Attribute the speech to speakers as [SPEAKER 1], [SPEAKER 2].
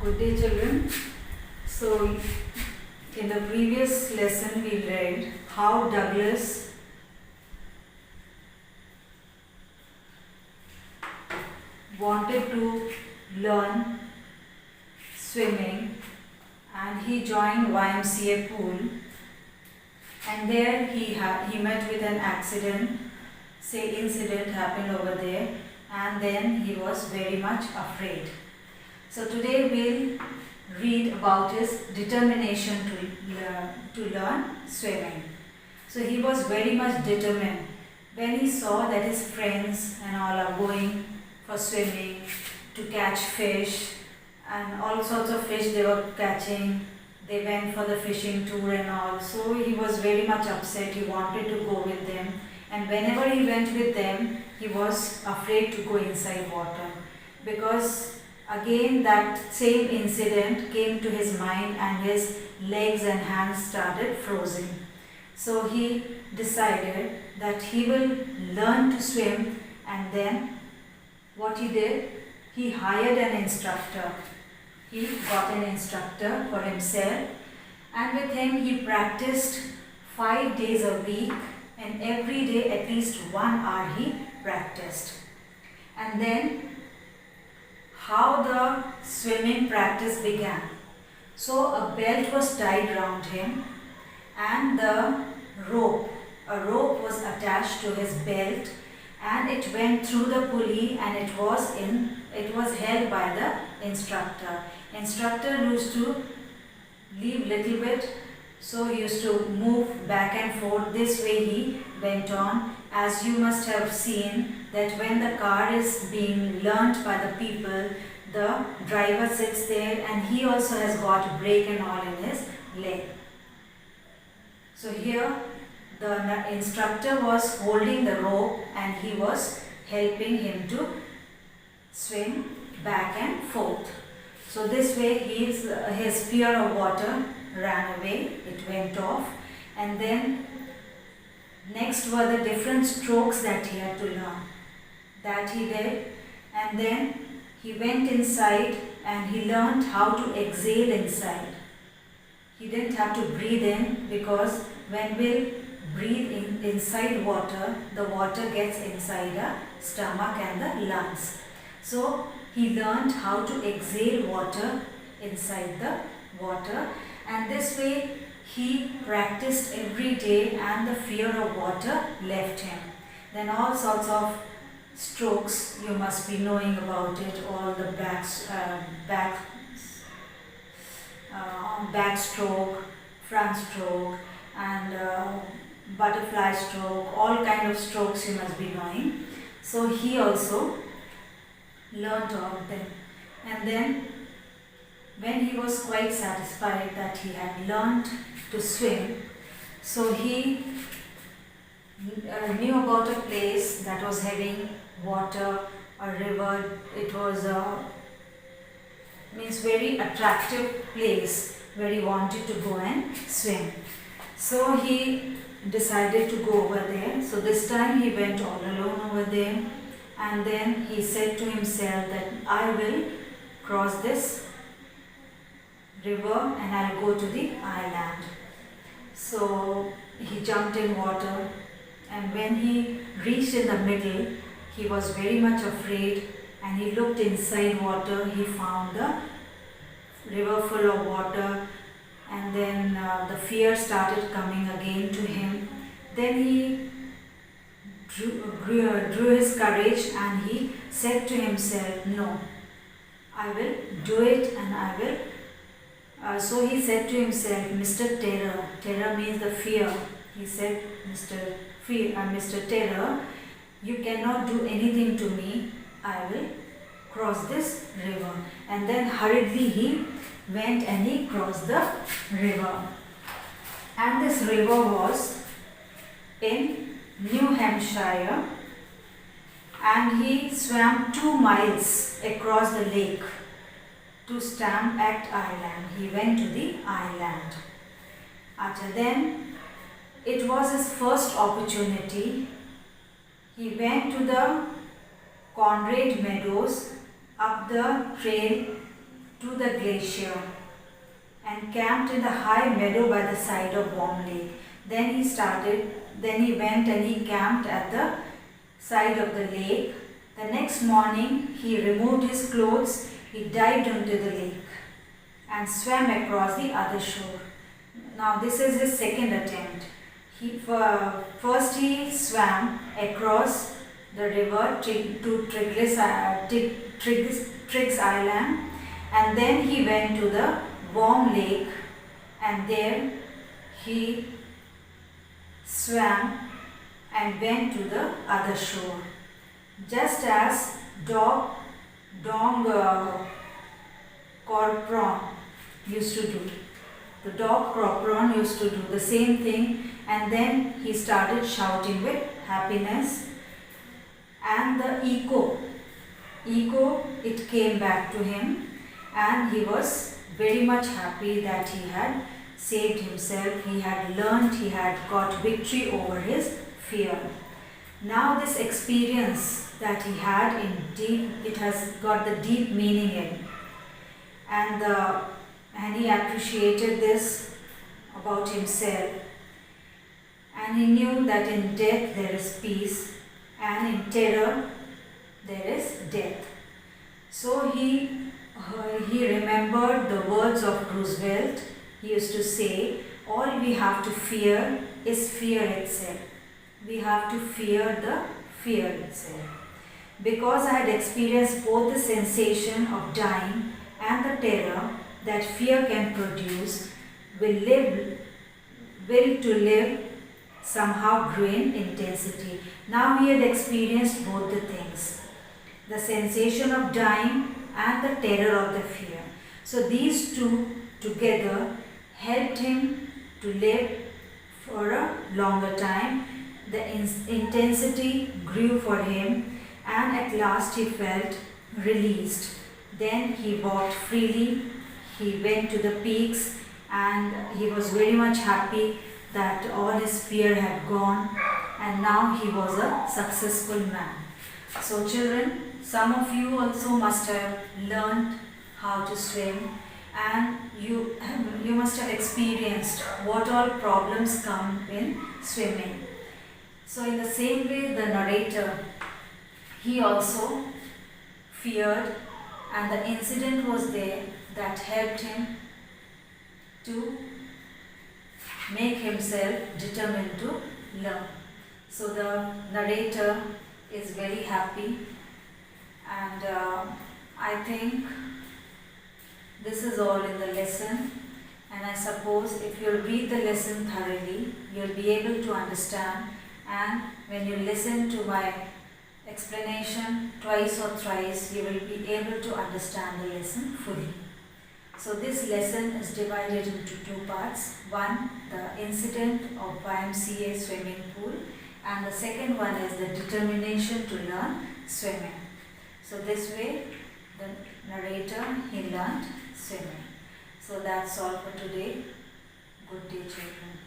[SPEAKER 1] Good day, children. So, in the previous lesson we read how Douglas wanted to learn swimming and he joined YMCA pool, and there he met with an accident. Incident happened over there, and then he was very much afraid. So today we'll read about his determination to learn swimming. So he was very much determined. When he saw that his friends and all are going for swimming to catch fish, and all sorts of fish they were catching, they went for the fishing tour and all. So he was very much upset. He wanted to go with them. And whenever he went with them, he was afraid to go inside water, because again that same incident came to his mind and his legs and hands started frozen. So he decided that he will learn to swim, and then what he did, he hired an instructor. He got an instructor for himself, and with him he practiced 5 days a week, and every day at least 1 hour he practiced. And then how the swimming practice began. So a belt was tied round him, and a rope was attached to his belt, and it went through the pulley, and it was held by the instructor. Instructor used to leave little bit, so he used to move back and forth. This way he went on. As you must have seen that when the car is being learnt by the people, the driver sits there and he also has got brake and all in his leg. So here the instructor was holding the rope and he was helping him to swim back and forth. So this way his fear of water ran away, it went off, and then next were the different strokes that he had to learn. That he did, and then he went inside and he learned how to exhale inside. He didn't have to breathe in, because when we breathe inside water, the water gets inside the stomach and the lungs. So he learned how to exhale water inside the water, and this way he practiced every day and the fear of water left him. Then all sorts of strokes, you must be knowing about it, all the backstroke, front stroke, and butterfly stroke, all kind of strokes you must be knowing. So he also learnt all of them, and then when he was quite satisfied that he had learnt to swim, so he knew about a place that was having water, a river. It was very attractive place where he wanted to go and swim. So he decided to go over there. So this time he went all alone over there, and then he said to himself that I will cross this river and I'll go to the island. So he jumped in water, and when he reached in the middle, he was very much afraid, and he looked inside water. He found the river full of water, and then the fear started coming again to him. Then he drew his courage and he said to himself, no, I will do it, and I will. So he said to himself, Mr. Terror means the fear. He said, Mr. Terror, you cannot do anything to me. I will cross this river. And then hurriedly he went and he crossed the river. And this river was in New Hampshire, and he swam 2 miles across the lake to Stamp Island. He went to the island. Then it was his first opportunity. He went to the Conrad Meadows up the trail to the glacier and camped in the high meadow by the side of warm lake. Then he went and he camped at the side of the lake. The next morning he removed his clothes, he dived into the lake and swam across the other shore. Now this is his second attempt. First he swam across the river to Triggs Island, and then he went to the warm lake, and there he swam and went to the other shore. Just as Dong Corpron used to do. The dog Corpron used to do the same thing, and then he started shouting with happiness, and the echo, it came back to him, and he was very much happy that he had saved himself, he had learned, he had got victory over his fear. Now this experience that he had it has got the deep meaning in, and he appreciated this about himself, and he knew that in death there is peace and in terror there is death. So he remembered the words of Roosevelt. He used to say, all we have to fear is fear itself. We have to fear the fear itself. Because I had experienced both the sensation of dying and the terror that fear can produce, will to live somehow grew in intensity. Now he had experienced both the things, the sensation of dying and the terror of the fear. So these two together helped him to live for a longer time. The intensity grew for him, and at last he felt released. Then he walked freely, he went to the peaks, and he was very much happy that all his fear had gone, and now he was a successful man. So children, some of you also must have learned how to swim, and you must have experienced what all problems come in swimming. So in the same way, the narrator, he also feared, and the incident was there that helped him to make himself determined to learn. So the narrator is very happy, and I think this is all in the lesson, and I suppose if you'll read the lesson thoroughly, you'll be able to understand, and when you listen to my explanation twice or thrice, you will be able to understand the lesson fully. So this lesson is divided into two parts. One, the incident of YMCA swimming pool, and the second one is the determination to learn swimming. So this way, the narrator, he learned swimming. So that's all for today. Good day, children.